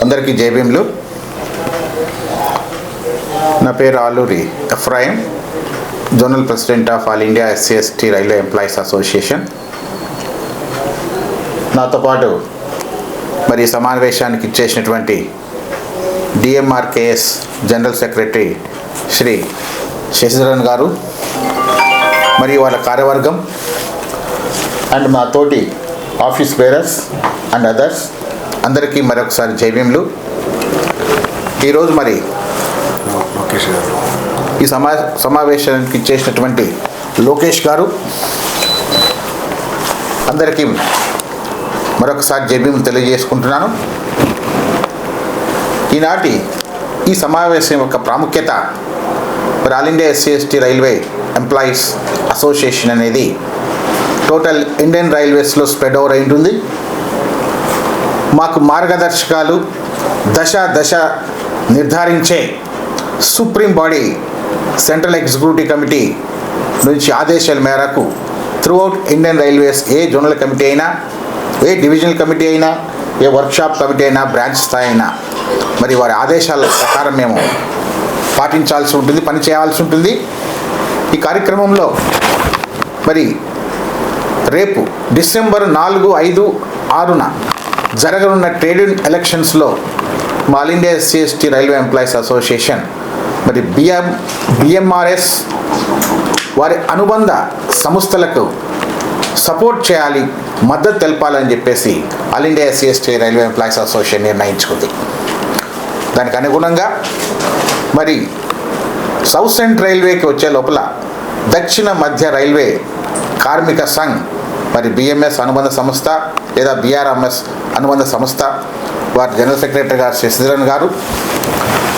అందరికీ జైభీములు. నా పేరు Aluri Ephraim, zonal president of all India SC ST railway employees association. నాతో పాటు మరి సమావేశానికి ఇచ్చేసినటువంటి DMRKS general secretary Shri Sasidharan గారు మరియు వాళ్ళ కార్యవర్గం అండ్ మా తోటి ఆఫీస్ బేరర్స్ అండ్ అదర్స్ అందరికీ మరొకసారి జైభీములు. ఈరోజు మరి ఈ సమావేశానికి ఇచ్చేసినటువంటి లోకేష్ గారు అందరికీ మరొకసారి జైభీములు తెలియజేసుకుంటున్నాను. ఈనాటి ఈ సమావేశం యొక్క ప్రాముఖ్యత, మరి all India SC ST railway employees association అనేది టోటల్ ఇండియన్ రైల్వేస్లో స్ప్రెడ్ ఓవర్ అయి ఉంటుంది. మాకు మార్గదర్శకాలు దశ నిర్ధారించే supreme body central executive committee నుంచి ఆదేశాల మేరకు త్రూఅవుట్ ఇండియన్ రైల్వేస్ ఏ జోనల్ కమిటీ అయినా, ఏ డివిజనల్ కమిటీ అయినా, ఏ వర్క్షాప్ కమిటీ అయినా, బ్రాంచ్ స్థాయి అయినా మరి వారి ఆదేశాల ప్రకారం మేము పాటించాల్సి ఉంటుంది, పని చేయాల్సి ఉంటుంది. ఈ కార్యక్రమంలో మరి రేపు డిసెంబర్ 4, 5, 6న జరగనున్న ట్రేడ్ యూనియన్ ఎలక్షన్స్లో మా all India SC ST railway employees association మరి బిఎంఆర్ఎస్ వారి అనుబంధ సంస్థలకు సపోర్ట్ చేయాలి, మద్దతు తెలపాలని చెప్పేసి all India SC ST railway employees association నిర్ణయించుకుంది. దానికి అనుగుణంగా మరి సౌత్ సెంట్రల్ రైల్వేకి వచ్చే లోపల దక్షిణ మధ్య రైల్వే కార్మిక సంఘ్ మరి బిఎంఎస్ అనుబంధ సంస్థ లేదా బిఆర్ఎంఎస్ అనుబంధ సంస్థ వారి జనరల్ సెక్రటరీ గారు శశిధరన్ గారు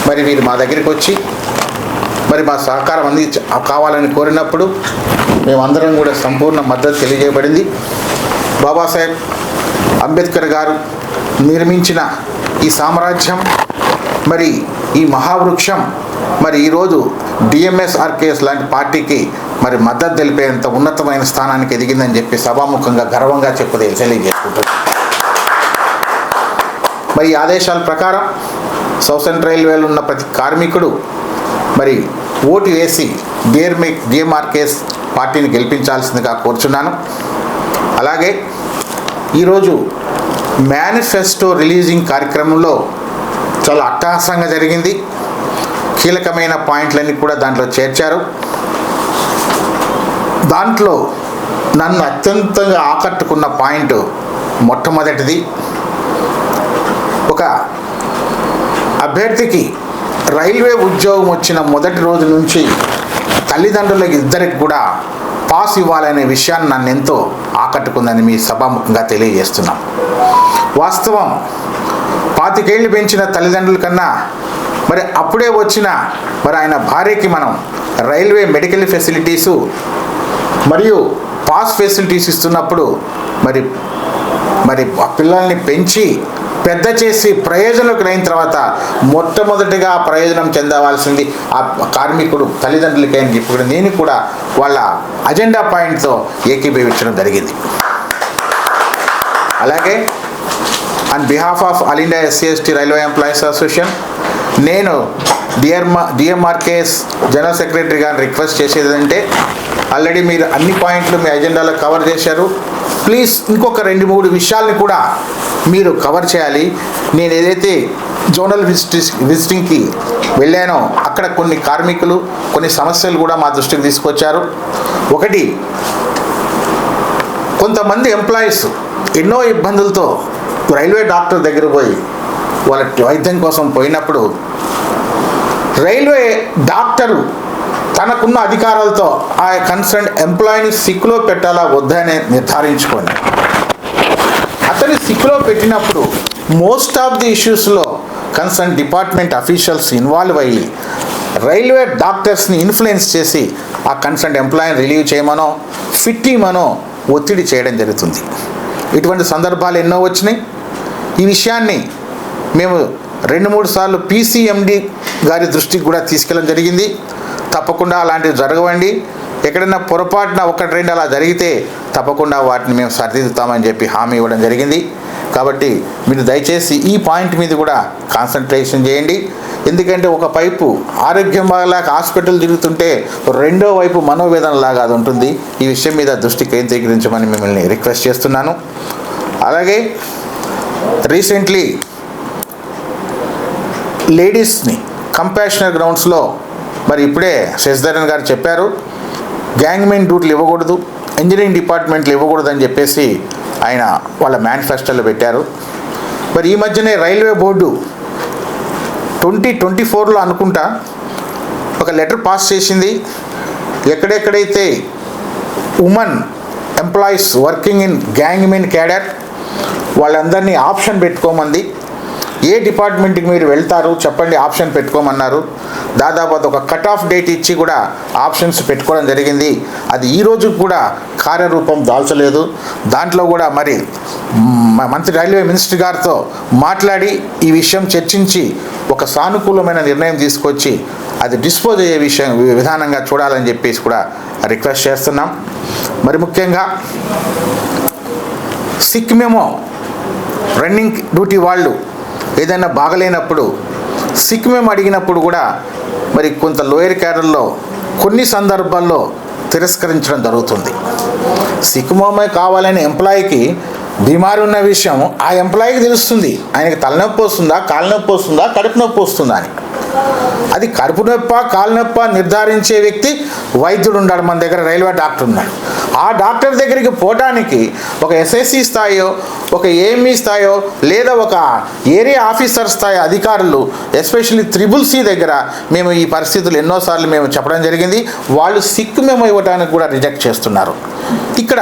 మరి వీరు మా దగ్గరికి వచ్చి మరి మా సహకారం కావాలని కోరినప్పుడు మేమందరం కూడా సంపూర్ణ మద్దతు తెలియజేయబడింది. బాబాసాహెబ్ అంబేద్కర్ గారు నిర్మించిన ఈ సామ్రాజ్యం, మరి ఈ మహావృక్షం మరి ఈరోజు డిఎంఎస్ఆర్కేఎస్ లాంటి పార్టీకి మరి మద్దతు తెలిపేంత ఉన్నతమైన స్థానానికి ఎదిగిందని చెప్పి సభాముఖంగా గర్వంగా తెలియజేసుకుంటారు. మరి ఈ ఆదేశాల ప్రకారం సౌత్ సెంట్రల్ రైల్వేలో ఉన్న ప్రతి కార్మికుడు మరి ఓటు వేసి డిఎంఆర్కేఎస్ పార్టీని గెలిపించాల్సిందిగా కోరుచున్నాను. అలాగే ఈరోజు మేనిఫెస్టో రిలీజింగ్ కార్యక్రమంలో చాలా అట్టహాసంగా జరిగింది. కీలకమైన పాయింట్లన్నీ కూడా దాంట్లో చేర్చారు. దాంట్లో నన్ను అత్యంతంగా ఆకట్టుకున్న పాయింట్ మొట్టమొదటిది, ఒక అభ్యర్థికి రైల్వే ఉద్యోగం వచ్చిన మొదటి రోజు నుంచి తల్లిదండ్రులకు ఇద్దరికి కూడా పాస్ ఇవ్వాలనే విషయాన్ని నన్ను ఎంతో ఆకట్టుకుందని మీ సభాముఖంగా తెలియజేస్తున్నాం. వాస్తవం 25 ఏళ్ళు పెంచిన తల్లిదండ్రుల కన్నా మరి అప్పుడే వచ్చిన మరి ఆయన భార్యకి మనం రైల్వే మెడికల్ ఫెసిలిటీసు మరియు పాస్ ఫెసిలిటీస్ ఇస్తున్నప్పుడు మరి మరి ఆ పిల్లల్ని పెంచి పెద్ద చేసి ప్రయోజనంలోకి అయిన తర్వాత మొట్టమొదటిగా ప్రయోజనం చెందవలసింది ఆ కార్మికుడు తల్లిదండ్రులకైనా ఇప్పుడు నేను కూడా వాళ్ళ అజెండా పాయింట్తో ఏకీభవించడం జరిగింది. అలాగే on behalf of all India SC ST railway employees association నేను డిఎంఆర్కేఎస్ జనరల్ సెక్రటరీ గారిని రిక్వెస్ట్ చేసేది అంటే, ఆల్రెడీ మీరు అన్ని పాయింట్లు మీ అజెండాలో కవర్ చేశారు, ప్లీజ్ ఇంకొక 2-3 విషయాల్ని కూడా మీరు కవర్ చేయాలి. నేను ఏదైతే జోనల్ విజిటింగ్కి వెళ్ళానో అక్కడ కొన్ని కార్మికులు కొన్ని సమస్యలు కూడా మా దృష్టికి తీసుకొచ్చారు. ఒకటి, కొంతమంది ఎంప్లాయీస్ ఎన్నో ఇబ్బందులతో రైల్వే డాక్టర్ దగ్గర పోయి వాళ్ళ వైద్యం కోసం పోయినప్పుడు రైల్వే డాక్టరు తనకున్న అధికారాలతో ఆ కన్సర్న్ ఎంప్లాయీని సిక్లో పెట్టాలా వద్దని నిర్ధారించుకొని అతని సిక్లో పెట్టినప్పుడు మోస్ట్ ఆఫ్ ది ఇష్యూస్లో కన్సర్న్ డిపార్ట్మెంట్ అఫీషియల్స్ ఇన్వాల్వ్ అయ్యి రైల్వే డాక్టర్స్ని ఇన్ఫ్లుయెన్స్ చేసి ఆ కన్సర్న్ ఎంప్లాయీని రిలీవ్ చేయమనో ఫిట్ ఇవ్వమనో ఒత్తిడి చేయడం జరుగుతుంది. ఇటువంటి సందర్భాలు ఎన్నో వచ్చినాయి. ఈ విషయాన్ని మేము 2-3 సార్లు పీసీఎండి గారి దృష్టికి కూడా తీసుకెళ్ళడం జరిగింది. తప్పకుండా అలాంటివి జరగవండి, ఎక్కడైనా పొరపాటున 1-2 అలా జరిగితే తప్పకుండా వాటిని మేము సరిదిద్దుతామని చెప్పి హామీ ఇవ్వడం జరిగింది. కాబట్టి మీరు దయచేసి ఈ పాయింట్ మీద కూడా కాన్సన్ట్రేషన్ చేయండి. ఎందుకంటే ఒక వైపు ఆరోగ్యం బాగలేక హాస్పిటల్ తిరుగుతుంటే రెండో వైపు మనోవేదనలాగా అది ఉంటుంది. ఈ విషయం మీద దృష్టి కేంద్రీకరించమని మిమ్మల్ని రిక్వెస్ట్ చేస్తున్నాను. అలాగే రీసెంట్లీ లేడీస్ని కంపాషనర్ గ్రౌండ్స్లో మరి ఇప్పుడే శశిధరన్ గారు చెప్పారు, గ్యాంగ్మెన్ డ్యూటీలు ఇవ్వకూడదు, ఇంజనీరింగ్ డిపార్ట్మెంట్లు ఇవ్వకూడదు అని చెప్పేసి ఆయన వాళ్ళ మేనిఫెస్టోలో పెట్టారు. మరి ఈ మధ్యనే రైల్వే బోర్డు 2024లో అనుకుంటా ఒక లెటర్ పాస్ చేసింది. ఎక్కడెక్కడైతే women employees working in gangmen cadre వాళ్ళందరినీ ఆప్షన్ పెట్టుకోమంది. ఏ డిపార్ట్మెంట్కి మీరు వెళ్తారు చెప్పండి, ఆప్షన్ పెట్టుకోమన్నారు. దాదాపు ఒక కట్ ఆఫ్ డేట్ ఇచ్చి కూడా ఆప్షన్స్ పెట్టుకోవడం జరిగింది. అది ఈరోజు కూడా కార్యరూపం దాల్చలేదు. దాంట్లో కూడా మరి మంత్రి రైల్వే మినిస్టర్ గారితో మాట్లాడి ఈ విషయం చర్చించి ఒక సానుకూలమైన నిర్ణయం తీసుకొచ్చి అది డిస్పోజ్ అయ్యే విధానంగా చూడాలని చెప్పేసి కూడా రిక్వెస్ట్ చేస్తున్నాం. మరి ముఖ్యంగా సిక్ మెమో రన్నింగ్ డ్యూటీ వాళ్ళు ఏదైనా బాగలేనప్పుడు సిక్ మెమో అడిగినప్పుడు కూడా మరి కొంత లోయర్ క్యాడర్లో కొన్ని సందర్భాల్లో తిరస్కరించడం జరుగుతుంది. సిక్ మెమో కావాలని ఎంప్లాయీకి బీమారి ఉన్న విషయం ఆ ఎంప్లాయీకి తెలుస్తుంది. ఆయనకి తలనొప్పి వస్తుందా, కాలు నొప్పి వస్తుందా, కడుపు నొప్పి వస్తుందా అని. అది కడుపు నొప్ప కాలు నొప్ప నిర్ధారించే వ్యక్తి వైద్యుడు ఉన్నాడు మన దగ్గర, రైల్వే డాక్టర్ ఉన్నాడు. ఆ డాక్టర్ దగ్గరికి పోవడానికి ఒక ఎస్ఎస్సి స్థాయో ఒక ఏఎంఈ స్థాయో లేదా ఒక ఏరియా ఆఫీసర్ స్థాయి అధికారులు ఎస్పెషల్లీ CCC దగ్గర మేము ఈ పరిస్థితులు ఎన్నోసార్లు మేము చెప్పడం జరిగింది. వాళ్ళు సిక్ మెమో ఇవ్వడానికి కూడా రిజెక్ట్ చేస్తున్నారు. ఇక్కడ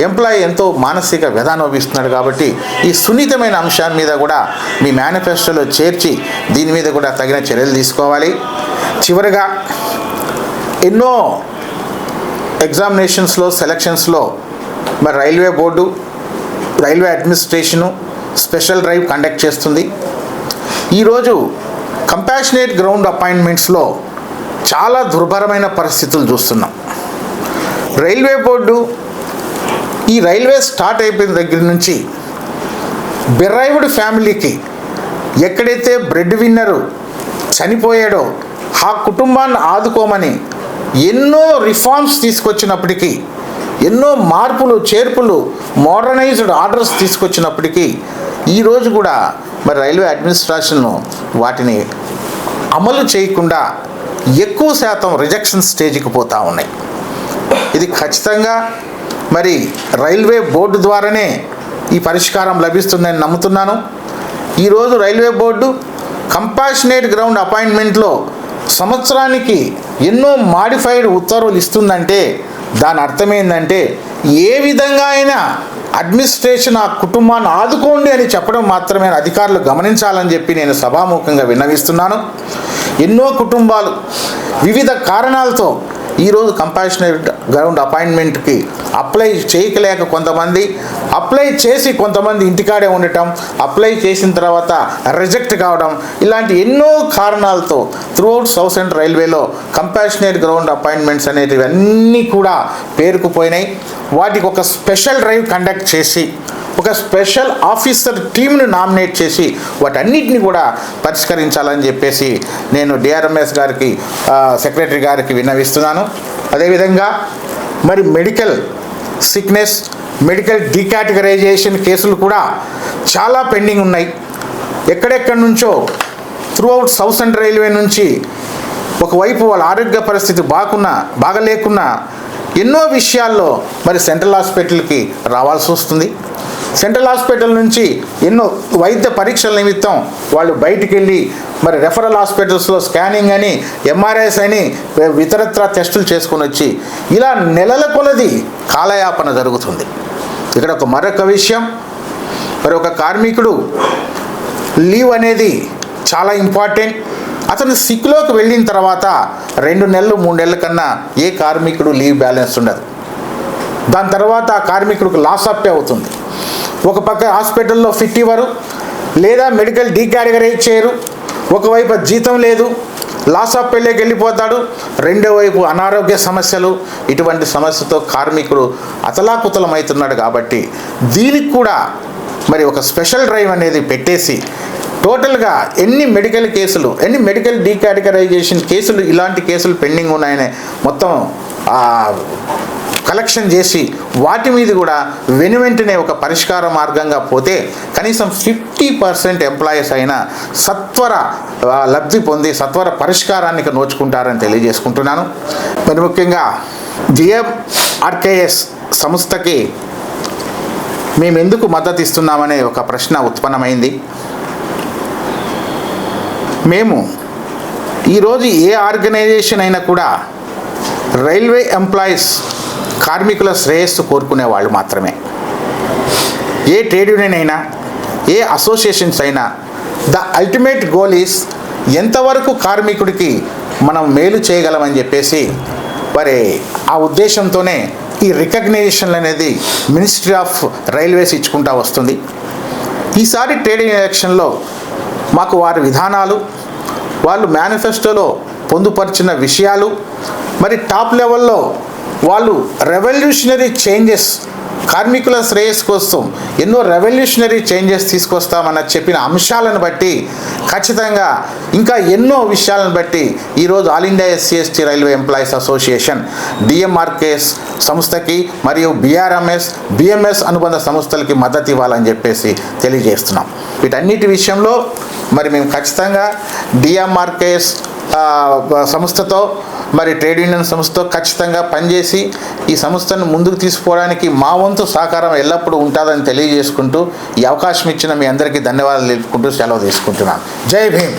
ఎంప్లాయీ ఎంతో మానసిక వ్యధ అనుభవిస్తున్నాడు. కాబట్టి ఈ సున్నితమైన అంశాన్ని మీద కూడా మీ మేనిఫెస్టోలో చేర్చి దీని మీద కూడా తగిన చర్యలు తీసుకోవాలి. చివరిగా ఎన్నో ఎగ్జామినేషన్స్లో సెలక్షన్స్లో మరి railway board railway administration special drive conduct చేస్తుంది. ఈరోజు కంపాషనేట్ గ్రౌండ్ అపాయింట్మెంట్స్లో చాలా దుర్భరమైన పరిస్థితులు చూస్తున్నాం. రైల్వే బోర్డు ఈ రైల్వే స్టార్ట్ అయిపోయిన దగ్గర నుంచి బెరైవ్డ్ ఫ్యామిలీకి ఎక్కడైతే బ్రెడ్ విన్నరు చనిపోయాడో ఆ కుటుంబాన్ని ఆదుకోమని ఎన్నో రిఫార్మ్స్ తీసుకొచ్చినప్పటికీ, ఎన్నో మార్పులు చేర్పులు మోడర్నైజ్డ్ ఆర్డర్స్ తీసుకొచ్చినప్పటికీ ఈరోజు కూడా మరి రైల్వే అడ్మినిస్ట్రేషన్ వాటిని అమలు చేయకుండా ఎక్కువ శాతం రిజెక్షన్ స్టేజ్కి పోతూ ఉన్నాయి. ఇది ఖచ్చితంగా మరి రైల్వే బోర్డు ద్వారానే ఈ పరిష్కారం లభిస్తుందని నమ్ముతున్నాను. ఈరోజు రైల్వే బోర్డు కంపాషనేట్ గ్రౌండ్ అపాయింట్మెంట్లో సంవత్సరానికి ఎన్నో మాడిఫైడ్ ఉత్తర్వులు ఇస్తుందంటే దాని అర్థం ఏంటంటే ఏ విధంగా అయినా అడ్మినిస్ట్రేషన్ ఆ కుటుంబాన్ని ఆదుకోండి అని చెప్పడం మాత్రమే అధికారులు గమనించాలని చెప్పి నేను సభాముఖంగా విన్నవిస్తున్నాను. ఎన్నో కుటుంబాలు వివిధ కారణాలతో ఈరోజు కంపాషనేట్ గ్రౌండ్ అపాయింట్మెంట్కి అప్లై చేయలేక కొంతమంది, అప్లై చేసి కొంతమంది ఇంటికాడే ఉండటం, అప్లై చేసిన తర్వాత రిజెక్ట్ కావడం, ఇలాంటి ఎన్నో కారణాలతో త్రూఅవుట్ సౌత్ సెంట్రల్ రైల్వేలో కంపాషనేట్ గ్రౌండ్ అపాయింట్మెంట్స్ అనేటివి అన్నీ కూడా పేరుకుపోయినాయి. వాటికి ఒక స్పెషల్ డ్రైవ్ కండక్ట్ చేసి ఒక స్పెషల్ ఆఫీసర్ టీమ్ను నామినేట్ చేసి వాటన్నిటిని కూడా పరిష్కరించాలని చెప్పేసి నేను డిఆర్ఎంఎస్ గారికి సెక్రటరీ గారికి విన్నవిస్తున్నాను. అదేవిధంగా మరి మెడికల్ సిక్నెస్, మెడికల్ డీకేటగరైజేషన్ కేసులు కూడా చాలా పెండింగ్ ఉన్నాయి. ఎక్కడెక్కడి నుంచో త్రూఅవుట్ సౌత్ సెంట్రల్ రైల్వే నుంచి ఒకవైపు వాళ్ళ ఆరోగ్య పరిస్థితి బాగలేకున్నా ఎన్నో విషయాల్లో మరి సెంట్రల్ హాస్పిటల్కి రావాల్సి వస్తుంది. సెంట్రల్ హాస్పిటల్ నుంచి ఎన్నో వైద్య పరీక్షల నిమిత్తం వాళ్ళు బయటికి వెళ్ళి మరి రెఫరల్ హాస్పిటల్స్లో స్కానింగ్ అని, ఎంఆర్ఐస్ అని ఇతరత్ర టెస్టులు చేసుకొని వచ్చి ఇలా నెలల కొలది కాలయాపన జరుగుతుంది. ఇక్కడ మరొక విషయం, మరి ఒక కార్మికుడు లీవ్ అనేది చాలా ఇంపార్టెంట్. అతను సిక్లోకి వెళ్ళిన తర్వాత 2 నెలలు 3 నెలల కన్నా ఏ కార్మికుడు లీవ్ బ్యాలెన్స్ ఉండదు. దాని తర్వాత ఆ కార్మికుడికి లాస్ అప్ అవుతుంది. ఒక పక్క హాస్పిటల్లో ఫిట్ ఇవ్వరు, లేదా మెడికల్ డీకేటగరైజ్ చేయరు, ఒకవైపు జీతం లేదు, లాస్ ఆఫ్ పెళ్ళకి వెళ్ళిపోతాడు, రెండో వైపు అనారోగ్య సమస్యలు, ఇటువంటి సమస్యతో కార్మికుడు అతలాకుతలమవుతున్నాడు. కాబట్టి దీనికి కూడా మరి ఒక స్పెషల్ డ్రైవ్ అనేది పెట్టేసి టోటల్గా ఎన్ని మెడికల్ కేసులు, ఎన్ని మెడికల్ డీకేటగరైజేషన్ కేసులు, ఇలాంటి కేసులు పెండింగ్ ఉన్నాయనే మొత్తం కలెక్షన్ చేసి వాటి మీద కూడా వెనువెంటనే ఒక పరిష్కార మార్గంగా పోతే కనీసం 50% ఎంప్లాయీస్ అయినా సత్వర లబ్ధి పొంది సత్వర పరిష్కారానికి నోచుకుంటారని తెలియజేసుకుంటున్నాను. మరి ముఖ్యంగా DMRKS సంస్థకి మేము ఎందుకు మద్దతు ఇస్తున్నామనే ఒక ప్రశ్న ఉత్పన్నమైంది. మేము ఈరోజు ఏ ఆర్గనైజేషన్ అయినా కూడా రైల్వే ఎంప్లాయీస్ కార్మికుల శ్రేయస్సు కోరుకునే వాళ్ళు మాత్రమే. ఏ ట్రేడ్ యూనియన్ అయినా, ఏ అసోసియేషన్స్ అయినా ద అల్టిమేట్ గోల్ ఈస్ ఎంతవరకు కార్మికుడికి మనం మేలు చేయగలమని చెప్పేసి మరి ఆ ఉద్దేశంతోనే ఈ రికగ్నైజేషన్ అనేది మినిస్ట్రీ ఆఫ్ రైల్వేస్ ఇచ్చుకుంటూ వస్తుంది. ఈసారి ట్రేడింగ్ ఎలక్షన్లో మాకు వారి విధానాలు, వాళ్ళు మేనిఫెస్టోలో పొందుపరిచిన విషయాలు, మరి టాప్ లెవెల్లో వాళ్ళు రెవల్యూషనరీ చేంజెస్, కార్మికుల శ్రేయస్సు కోసం ఎన్నో రెవల్యూషనరీ చేంజెస్ తీసుకొస్తామన్న చెప్పిన అంశాలను బట్టి ఖచ్చితంగా ఇంకా ఎన్నో విషయాలను బట్టి ఈరోజు all India SC/ST railway employees association DMRKS సంస్థకి మరియు BMS అనుబంధ సంస్థలకి మద్దతు ఇవ్వాలని చెప్పేసి తెలియజేస్తున్నాం. వీటన్నిటి విషయంలో మరి మేము ఖచ్చితంగా DMRKS సంస్థతో మరి ట్రేడ్ యూనియన్ సంస్థతో ఖచ్చితంగా పనిచేసి ఈ సంస్థను ముందుకు తీసుకుపోవడానికి మా వంతు సహకారం ఎల్లప్పుడూ ఉంటుందని తెలియజేసుకుంటూ ఈ అవకాశం ఇచ్చిన మీ అందరికీ ధన్యవాదాలు తెలుపుకుంటూ సెలవు తీసుకుంటున్నాను. జై భీమ్.